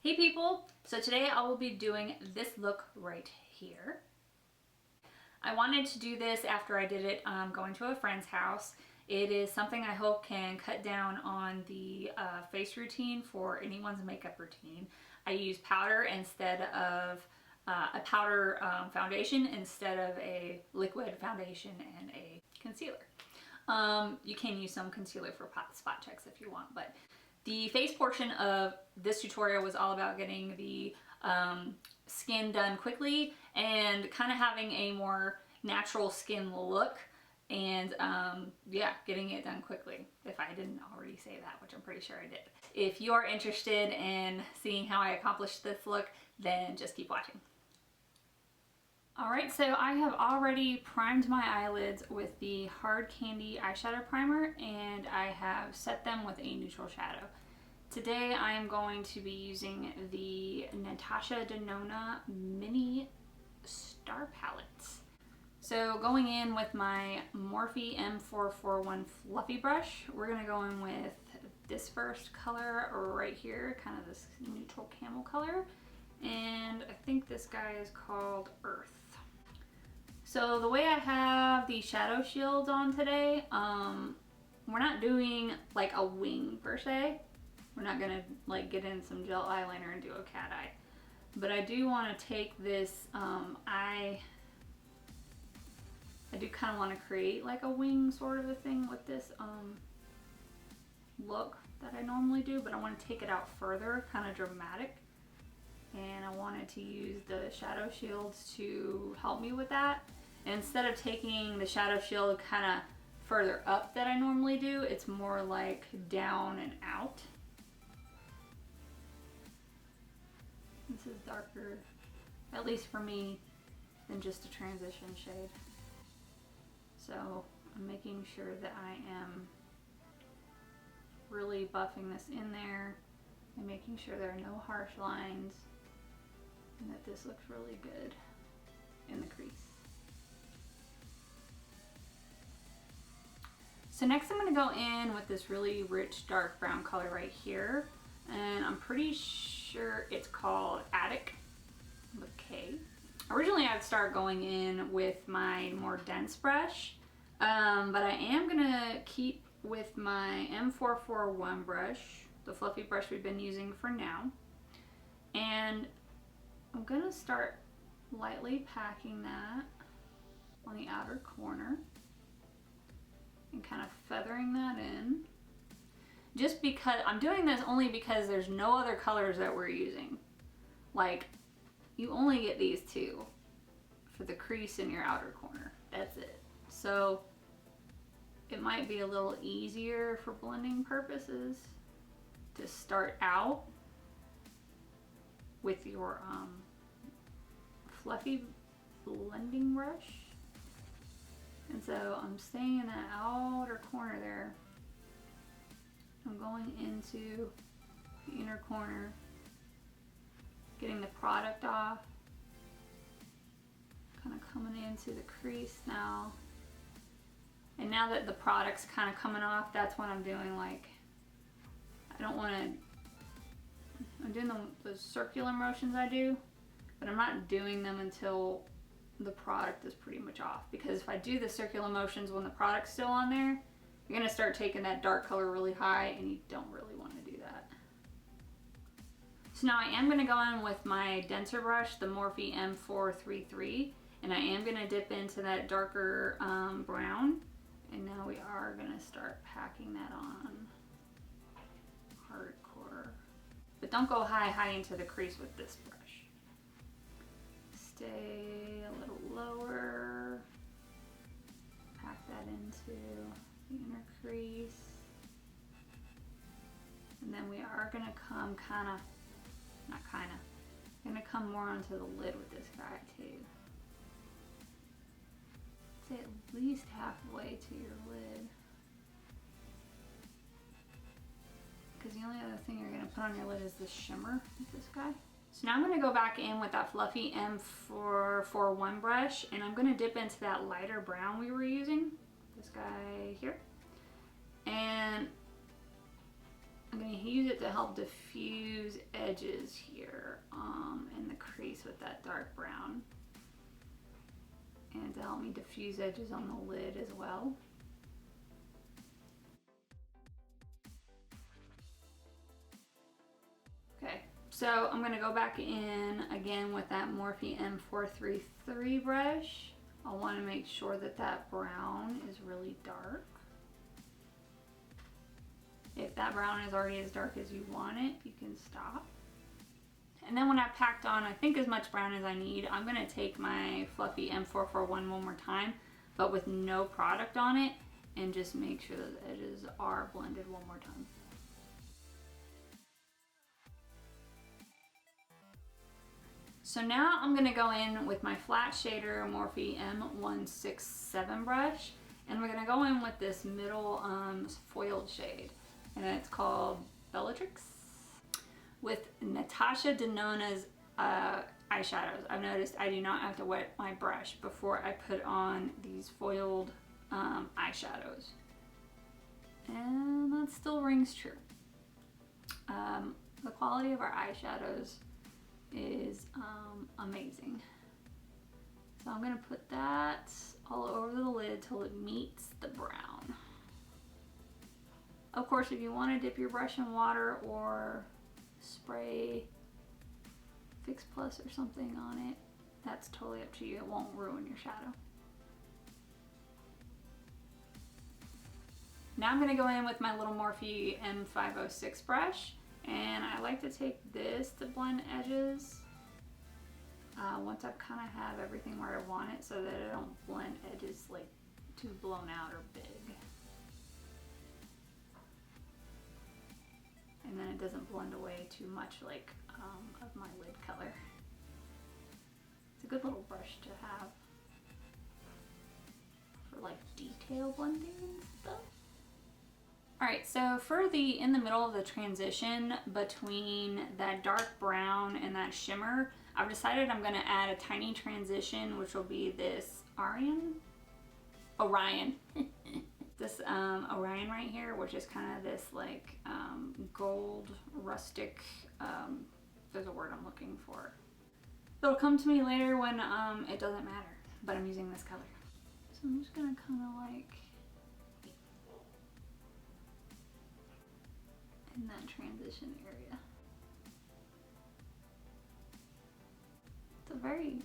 Hey people! So today I will be doing this look right here. I wanted to do this after I did it going to a friend's house. It is something I hope can cut down on the face routine for anyone's makeup routine. I use powder instead of a powder foundation instead of a liquid foundation and a concealer. You can use some concealer for spot checks if you want, but the face portion of this tutorial was all about getting the skin done quickly and kind of having a more natural skin look and yeah, getting it done quickly, if I didn't already say that, which I'm pretty sure I did. If you are interested in seeing how I accomplished this look, then just keep watching. Alright, so I have already primed my eyelids with the Hard Candy Eyeshadow Primer and I have set them with a neutral shadow. Today I am going to be using the Natasha Denona Mini Star Palettes. So going in with my Morphe M441 Fluffy Brush, we're going to go in with this first color right here, kind of this neutral camel color. And I think this guy is called Earth. So the way I have the shadow shields on today, we're not doing like a wing per se. We're not gonna like get in some gel eyeliner and do a cat eye. But I do want to take this, I do kind of want to create like a wing sort of a thing with this look that I normally do, but I want to take it out further, kind of dramatic. And I wanted to use the shadow shields to help me with that. And instead of taking the shadow shield kind of further up that I normally do, it's more like down and out. This is darker, at least for me, than just a transition shade. So I'm making sure that I am really buffing this in there and making sure there are no harsh lines. And that this looks really good in the crease. So next I'm going to go in with this really rich dark brown color right here. And I'm pretty sure it's called Atik with K. Originally I'd start going in with my more dense brush. But I am going to keep with my M441 brush, the fluffy brush we've been using for now. And I'm going to start lightly packing that on the outer corner and kind of feathering that in. Just because, I'm doing this only because there's no other colors that we're using. Like, you only get these two for the crease in your outer corner. That's it. So, it might be a little easier for blending purposes to start out with your fluffy blending brush. And so I'm staying in that outer corner there. I'm going into the inner corner, getting the product off, kind of coming into the crease now. And now that the product's kind of coming off, that's when I'm doing like, I don't want to, I'm doing the circular motions I do, but I'm not doing them until the product is pretty much off. Because if I do the circular motions when the product's still on there, you're going to start taking that dark color really high and you don't really want to do that. So now I am going to go in with my denser brush, the Morphe M433, and I am going to dip into that darker brown. And now we are going to start packing that on hardcore. But don't go high into the crease with this brush. Stay a little lower. Pack that into the inner crease. And then we are going to come going to come more onto the lid with this guy too. Say at least halfway to your lid. Because the only other thing you're going to put on your lid is the shimmer with this guy. So now I'm going to go back in with that fluffy M441 brush and I'm going to dip into that lighter brown we were using, this guy here. And I'm going to use it to help diffuse edges here in the crease with that dark brown. And to help me diffuse edges on the lid as well. Okay, so I'm going to go back in again with that Morphe M433 brush. I want to make sure that that brown is really dark. If that brown is already as dark as you want it, you can stop. And then when I've packed on, I think as much brown as I need, I'm gonna take my fluffy M441 one more time, but with no product on it, and just make sure that the edges are blended one more time. So now I'm gonna go in with my flat shader Morphe M167 brush, and we're gonna go in with this middle foiled shade, and it's called Bellatrix with Natasha Denona's eyeshadows. I've noticed I do not have to wet my brush before I put on these foiled eyeshadows, and that still rings true. The quality of our eyeshadows is amazing. So I'm gonna put that all over the lid till it meets the brown. Of course, if you want to dip your brush in water or spray Fix Plus or something on it, that's totally up to you. It won't ruin your shadow. Now I'm going to go in with my little Morphe M506 brush, and I like to take this to blend edges once I kind of have everything where I want it, so that I don't blend edges like too blown out or big. And then it doesn't blend away too much like of my lid color. It's a good little brush to have for like detail blending and stuff. Alright, so for in the middle of the transition between that dark brown and that shimmer, I've decided I'm going to add a tiny transition, which will be this Orion. This Orion right here, which is kind of this like gold rustic, there's a word I'm looking for. It'll come to me later when it doesn't matter, but I'm using this color. So I'm just gonna kind of like in that transition area. It's a very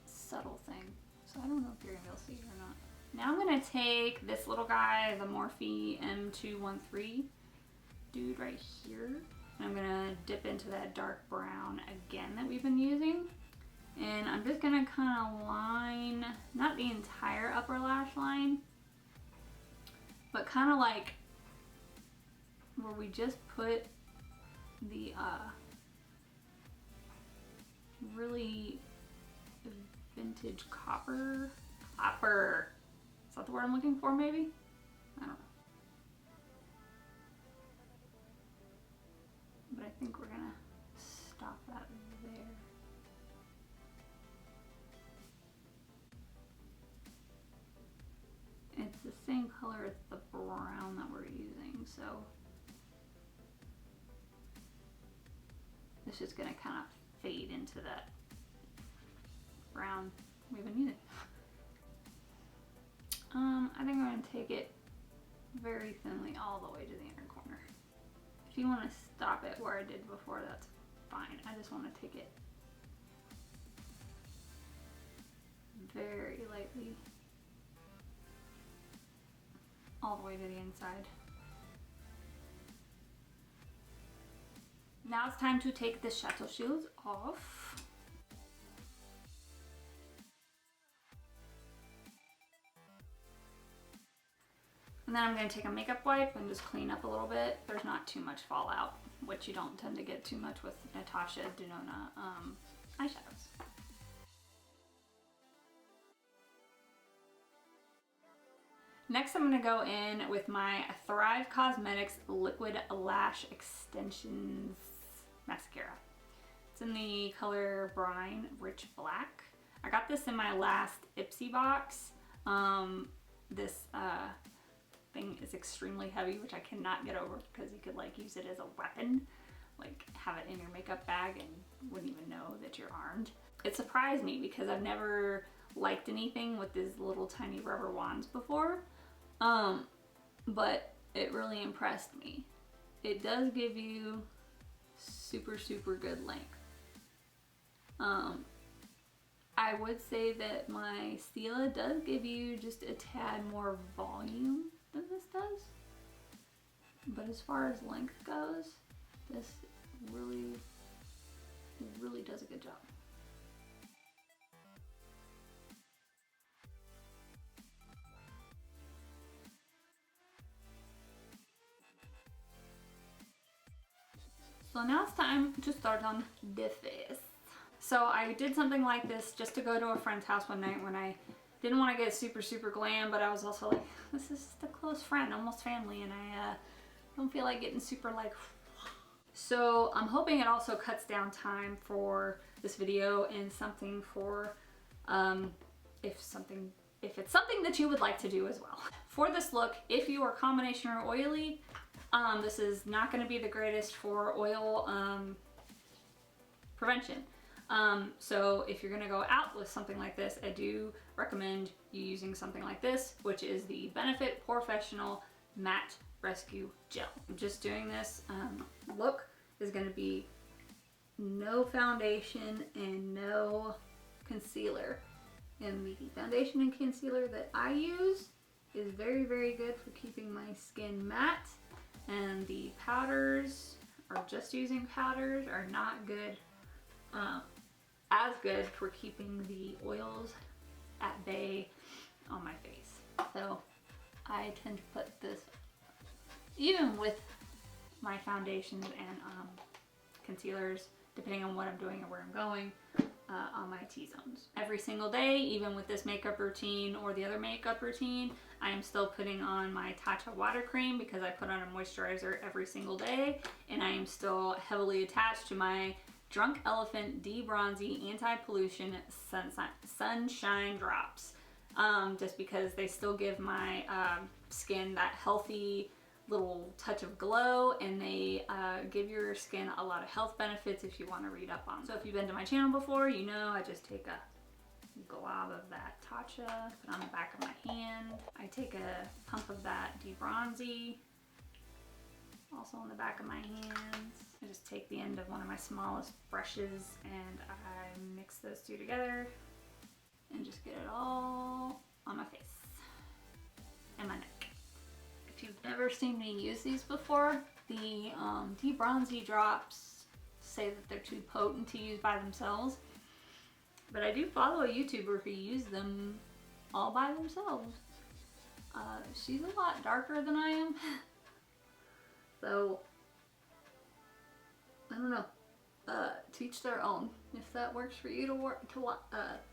subtle thing, so I don't know if you're gonna be able to see it or not. Now I'm going to take this little guy, the Morphe M213 dude right here, and I'm going to dip into that dark brown again that we've been using. And I'm just going to kind of line, not the entire upper lash line, but kind of like where we just put the really vintage copper. Is that the word I'm looking for, maybe? I don't know. But I think we're gonna stop that there. It's the same color as the brown that we're using, so it's just gonna kind of fade into that brown we've been using. I think I'm going to take it very thinly all the way to the inner corner. If you want to stop it where I did before, that's fine. I just want to take it very lightly all the way to the inside. Now it's time to take the Chateau shields off. And then I'm going to take a makeup wipe and just clean up a little bit. There's not too much fallout, which you don't tend to get too much with Natasha Denona eyeshadows. Next I'm going to go in with my Thrive Cosmetics Liquid Lash Extensions Mascara. It's in the color Brine Rich Black. I got this in my last Ipsy box. thing is extremely heavy, which I cannot get over because you could like use it as a weapon, like have it in your makeup bag and wouldn't even know that you're armed. It surprised me because I've never liked anything with these little tiny rubber wands before, but it really impressed me. It does give you super, super good length. I would say that my Stila does give you just a tad more volume than this does. But as far as length goes, this really does a good job. So now it's time to start on the face. So I did something like this just to go to a friend's house one night when I didn't want to get super, super glam, but I was also like, this is just a close friend, almost family, and I don't feel like getting super like... So I'm hoping it also cuts down time for this video and something for if it's something that you would like to do as well. For this look, if you are combination or oily, this is not going to be the greatest for oil prevention. So if you're gonna go out with something like this, I do recommend you using something like this, which is the Benefit Professional Matte Rescue Gel. I'm just doing this. Look is gonna be no foundation and no concealer. And the foundation and concealer that I use is very, very good for keeping my skin matte. And the powders, or just using powders, are not good. As good for keeping the oils at bay on my face. So I tend to put this, even with my foundations and concealers, depending on what I'm doing and where I'm going, on my T-zones. Every single day, even with this makeup routine or the other makeup routine, I am still putting on my Tatcha water cream because I put on a moisturizer every single day, and I am still heavily attached to my Drunk Elephant D-Bronzi Anti-Pollution Sunshine Drops, just because they still give my skin that healthy little touch of glow, and they give your skin a lot of health benefits if you want to read up on them. So if you've been to my channel before, you know I just take a glob of that Tatcha, put on the back of my hand. I take a pump of that D-Bronzi, also on the back of my hands. I just take the end of one of my smallest brushes and I mix those two together and just get it all on my face and my neck. If you've never seen me use these before, the D-Bronzi drops say that they're too potent to use by themselves, but I do follow a YouTuber who used them all by themselves. She's a lot darker than I am. So, I don't know. Teach their own. If that works for you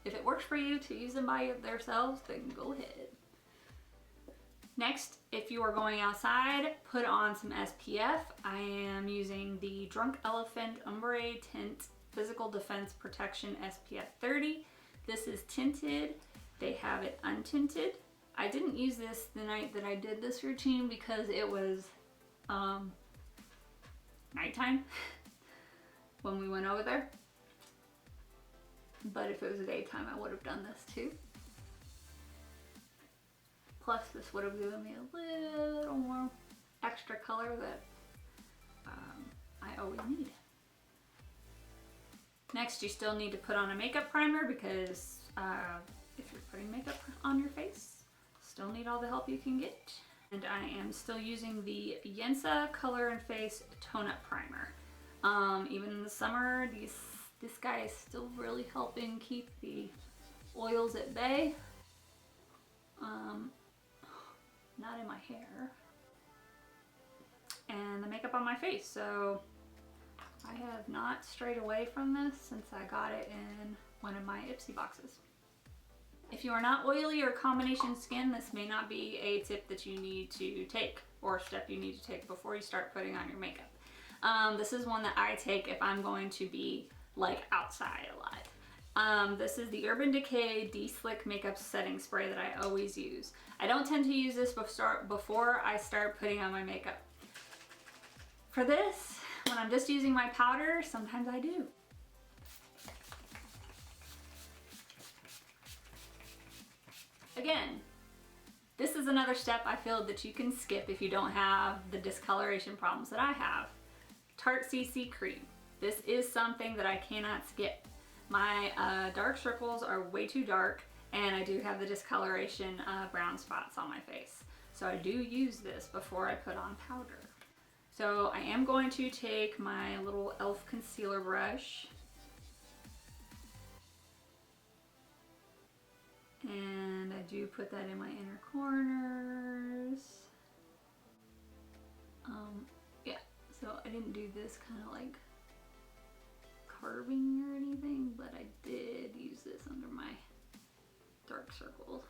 if it works for you to use them by themselves, then go ahead. Next, if you are going outside, put on some SPF. I am using the Drunk Elephant Umbre Tint Physical Defense Protection SPF 30. This is tinted. They have it untinted. I didn't use this the night that I did this routine because it was nighttime when we went over there, but if it was a daytime I would have done this too. Plus this would have given me a little more extra color that I always need. Next, you still need to put on a makeup primer because if you're putting makeup on your face, still need all the help you can get. And I am still using the Yensa Color and Face Tone Up Primer. Even in the summer, this guy is still really helping keep the oils at bay. Not in my hair. And the makeup on my face. So I have not strayed away from this since I got it in one of my Ipsy boxes. If you are not oily or combination skin, this may not be a tip that you need to take or a step you need to take before you start putting on your makeup. This is one that I take if I'm going to be like outside a lot. This is the Urban Decay De-Slick Makeup Setting Spray that I always use. I don't tend to use this before I start putting on my makeup. For this, when I'm just using my powder, sometimes I do. Again, this is another step I feel that you can skip if you don't have the discoloration problems that I have. Tarte CC cream. This is something that I cannot skip. My dark circles are way too dark, and I do have the discoloration brown spots on my face. So I do use this before I put on powder. So I am going to take my little e.l.f. concealer brush and I do put that in my inner corners. Yeah, so I didn't do this kind of like carving or anything, but I did use this under my dark circles.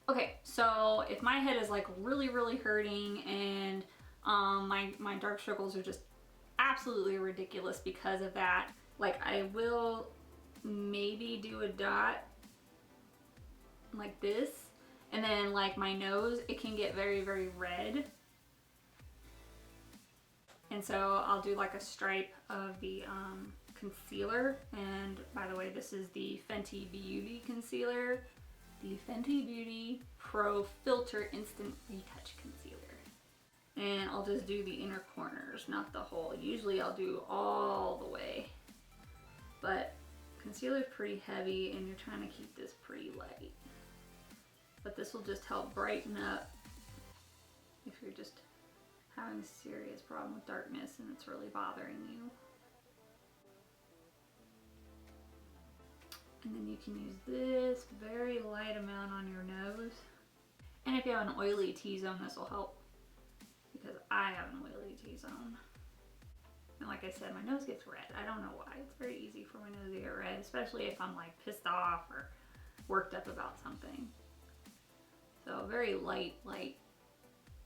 Okay, so if my head is like really hurting and my dark circles are just absolutely ridiculous because of that, like I will maybe do a dot like this, and then like my nose, it can get very red, and so I'll do like a stripe of the concealer. And by the way, this is the Fenty Beauty concealer, the Fenty Beauty Pro Filter Instant Retouch Concealer. And I'll just do the inner corners, not the whole. Usually I'll do all the way, but concealer is pretty heavy and you're trying to keep this pretty light. But this will just help brighten up if you're just having a serious problem with darkness and it's really bothering you. And then you can use this very light amount on your nose. And if you have an oily T-zone, this will help, because I have an oily T-zone. And like I said, my nose gets red. I don't know why. It's very easy for my nose to get red, especially if I'm like pissed off or worked up about something. So a very light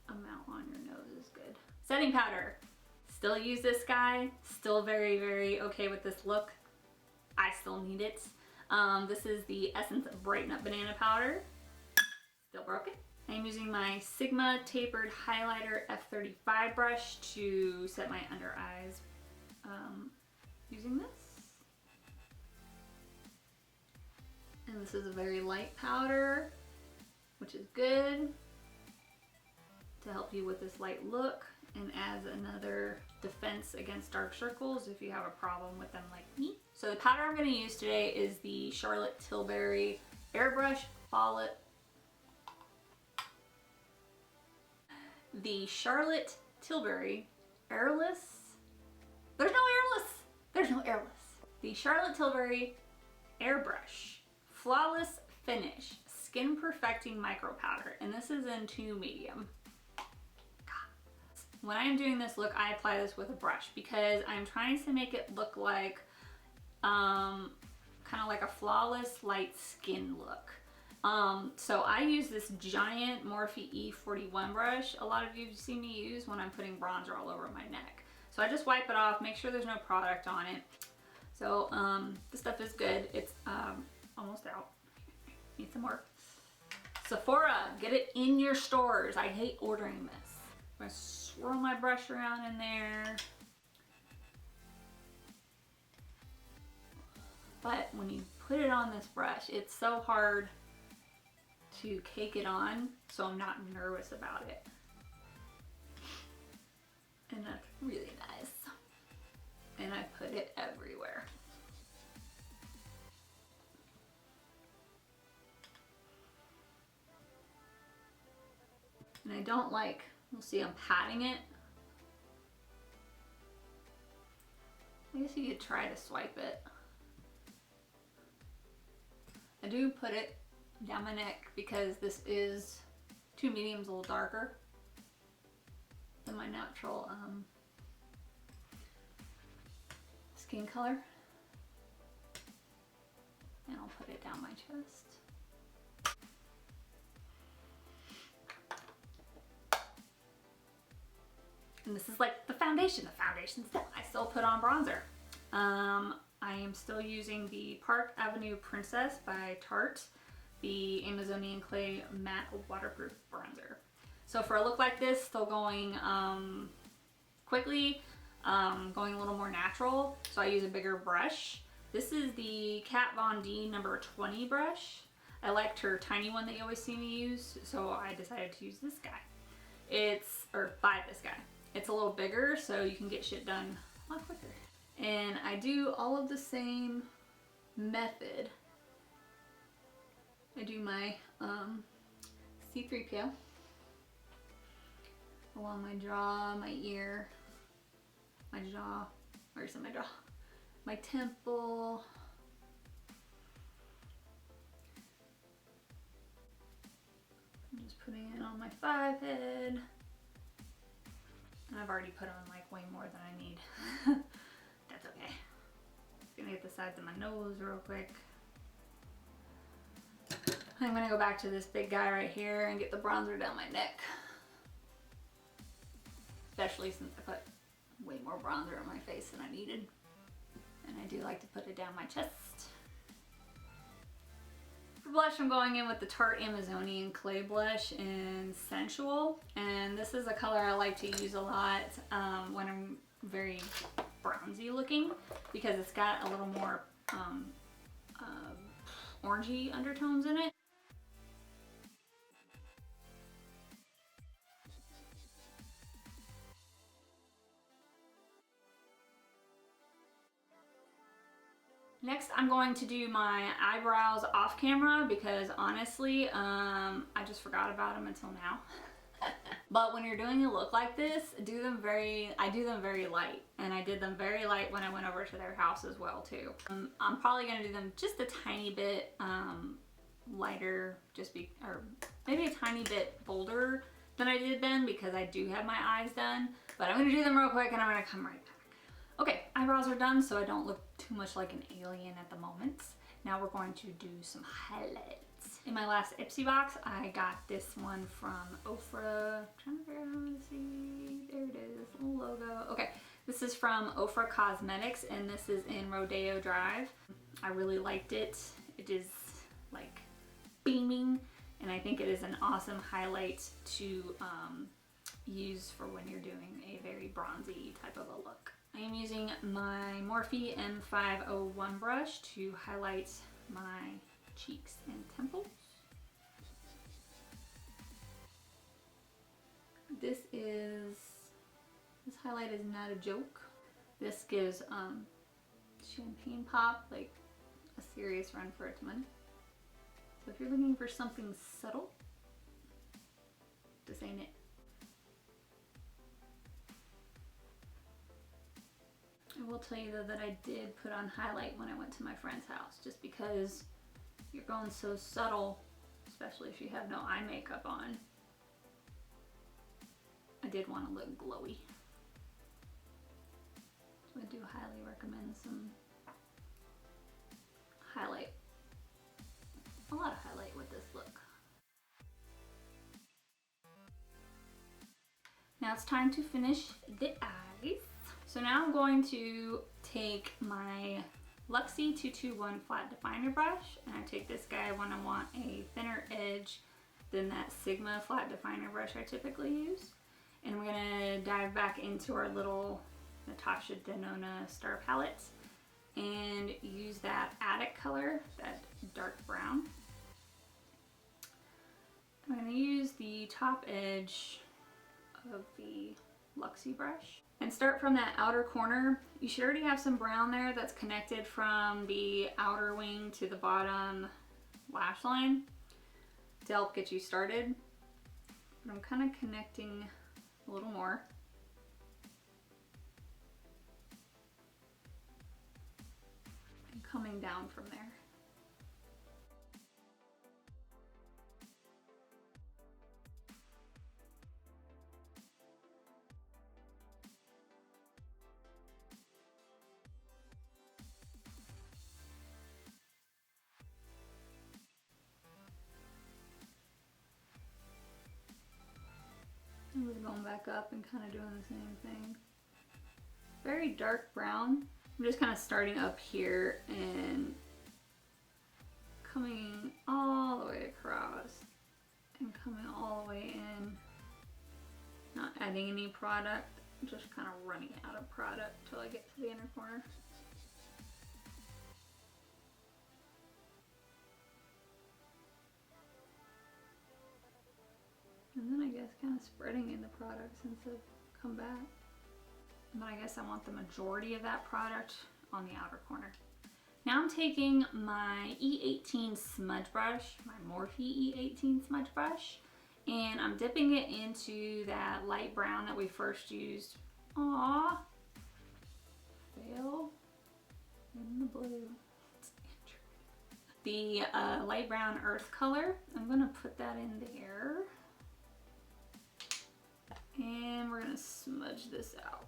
amount on your nose is good. Setting powder. Still use this guy. Still very okay with this look. I still need it. This is the Essence Brighten Up Banana Powder. Still broken. I'm using my Sigma Tapered Highlighter F35 brush to set my under eyes using this. And this is a very light powder, which is good to help you with this light look and adds another defense against dark circles if you have a problem with them like me. So the powder I'm going to use today is the Charlotte Tilbury Airbrush Flawless. The Charlotte Tilbury Airless. There's no airless. There's no airless. The Charlotte Tilbury Airbrush Flawless Finish Skin Perfecting Micro Powder, and this is in 2 medium. When I am doing this look, I apply this with a brush because I'm trying to make it look like kind of like a flawless light skin look. So I use this giant Morphe E41 brush. A lot of you have seen me use when I'm putting bronzer all over my neck. So I just wipe it off, make sure there's no product on it. So this stuff is good. It's almost out. Need some more. Sephora, get it in your stores. I hate ordering this. I'm gonna swirl my brush around in there. But when you put it on this brush, it's so hard to cake it on, so I'm not nervous about it. And that's really nice. And I put it everywhere. And I don't like, you'll see I'm patting it. I guess you could try to swipe it. I do put it down my neck because this is 2 mediums, a little darker than my natural skin color. And I'll put it down my chest. And this is like the foundation. The foundation's done. I still put on bronzer. I am still using the Park Avenue Princess by Tarte, the Amazonian Clay Matte Waterproof Bronzer. So for a look like this, still going quickly, going a little more natural, so I use a bigger brush. This is the Kat Von D number 20 brush. I liked her tiny one that you always see me use, so I decided to use this guy. Buy this guy. It's a little bigger, so you can get shit done a lot quicker. And I do all of the same method. I do my C3PO along my jaw, my ear, my jaw, where's my jaw? My temple. I'm just putting it on my 5 head. And I've already put on like way more than I need. That's okay. Just gonna get the sides of my nose real quick. I'm gonna go back to this big guy right here and get the bronzer down my neck. Especially since I put way more bronzer on my face than I needed. And I do like to put it down my chest. For blush, I'm going in with the Tarte Amazonian Clay Blush in Sensual. And this is a color I like to use a lot when I'm very bronzy looking, because it's got a little more orangey undertones in it. Next, I'm going to do my eyebrows off camera because honestly, I just forgot about them until now. But when you're doing a look like this, I do them very light, and I did them very light when I went over to their house as well too. I'm probably gonna do them just a tiny bit lighter, or maybe a tiny bit bolder than I did then, because I do have my eyes done. But I'm gonna do them real quick and I'm gonna come right back. Okay, eyebrows are done, so I don't look too much like an alien at the moment. Now we're going to do some highlights. In my last Ipsy box, I got this one from Ofra. I'm trying to figure out how to see. There it is, little logo. Okay, this is from Ofra Cosmetics, and this is in Rodeo Drive. I really liked it. It is like beaming, and I think it is an awesome highlight to use for when you're doing a very bronzy type of a look. I am using my Morphe M501 brush to highlight my cheeks and temples. This highlight is not a joke. This gives champagne pop like a serious run for its money. So if you're looking for something subtle, this ain't it. I will tell you though that I did put on highlight when I went to my friend's house, just because you're going so subtle, especially if you have no eye makeup on. I did want to look glowy. So I do highly recommend some highlight. A lot of highlight with this look. Now it's time to finish the eyes. So now I'm going to take my Luxie 221 flat definer brush, and I take this guy when I want a thinner edge than that Sigma flat definer brush I typically use. And we're gonna dive back into our little Natasha Denona star palette and use that Atik color, that dark brown. I'm gonna use the top edge of the Luxie brush and start from that outer corner. You should already have some brown there that's connected from the outer wing to the bottom lash line to help get you started. But I'm kind of connecting a little more. And coming down from there. just going back up and kind of doing the same thing. Very dark brown. I'm just kind of starting up here and coming all the way across and coming all the way in. Not adding any product, just kind of running out of product till I get to the inner corner. And then I guess kind of spreading in the product since I've come back. But I guess I want the majority of that product on the outer corner. Now I'm taking my E18 smudge brush, my Morphe E18 smudge brush, and I'm dipping it into that light brown that we first used. Aww. Fail in the blue. The light brown earth color, I'm gonna put that in there. And we're gonna smudge this out.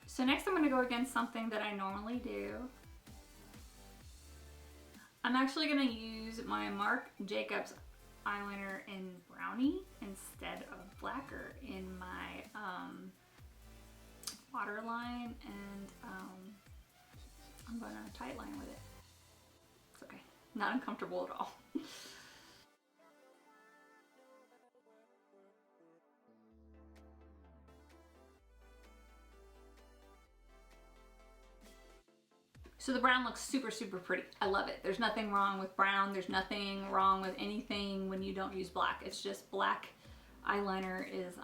So next I'm gonna go against something that I normally do. I'm actually gonna use my Marc Jacobs eyeliner in Brownie instead of Blacker in my waterline, and I'm gonna tight line with it. It's okay, not uncomfortable at all. So the brown looks super, super pretty. I love it. There's nothing wrong with brown. There's nothing wrong with anything when you don't use black. It's just black eyeliner is,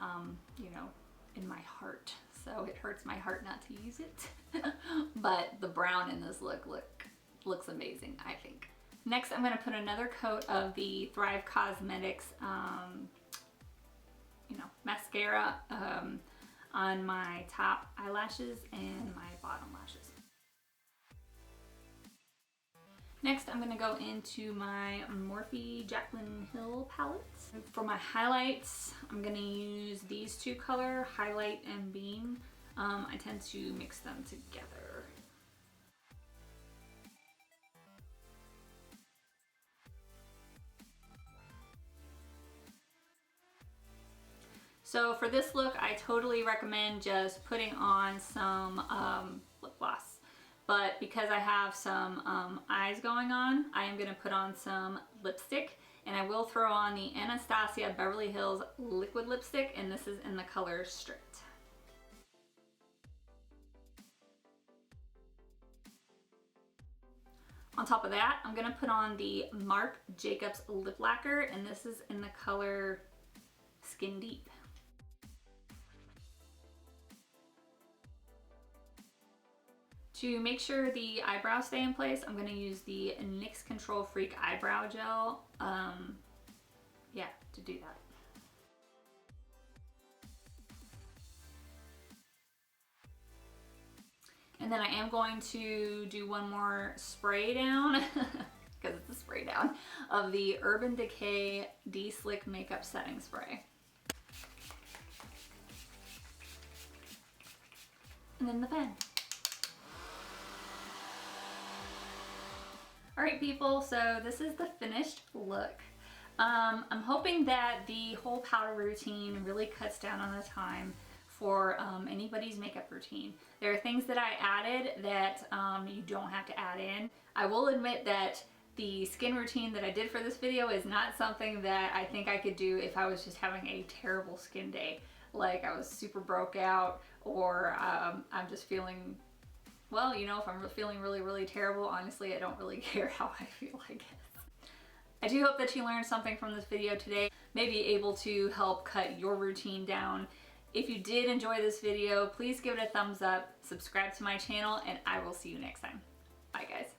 you know, in my heart. So it hurts my heart not to use it. But the brown in this looks amazing, I think. Next, I'm gonna put another coat of the Thrive Cosmetics, you know, mascara on my top eyelashes and my bottom lashes. Next, I'm gonna go into my Morphe Jaclyn Hill palette. For my highlights, I'm gonna use these two color, Highlight and Beam. I tend to mix them together. So for this look, I totally recommend just putting on some lip gloss. But because I have some eyes going on, I am gonna put on some lipstick, and I will throw on the Anastasia Beverly Hills liquid lipstick, and this is in the color Strict. On top of that, I'm gonna put on the Marc Jacobs lip lacquer, and this is in the color Skin Deep. To make sure the eyebrows stay in place, I'm gonna use the NYX Control Freak Eyebrow Gel, yeah, to do that. And then I am going to do one more spray down, because it's a spray down, of the Urban Decay De-Slick Makeup Setting Spray. And then the pen. Alright people, so this is the finished look. I'm hoping that the whole powder routine really cuts down on the time for anybody's makeup routine. There are things that I added that you don't have to add in. I will admit that the skin routine that I did for this video is not something that I think I could do if I was just having a terrible skin day. Like I was super broke out, or I'm just feeling, well, you know, if I'm feeling really, really terrible, honestly, I don't really care how I feel, I guess. I do hope that you learned something from this video today, maybe able to help cut your routine down. If you did enjoy this video, please give it a thumbs up, subscribe to my channel, and I will see you next time. Bye guys.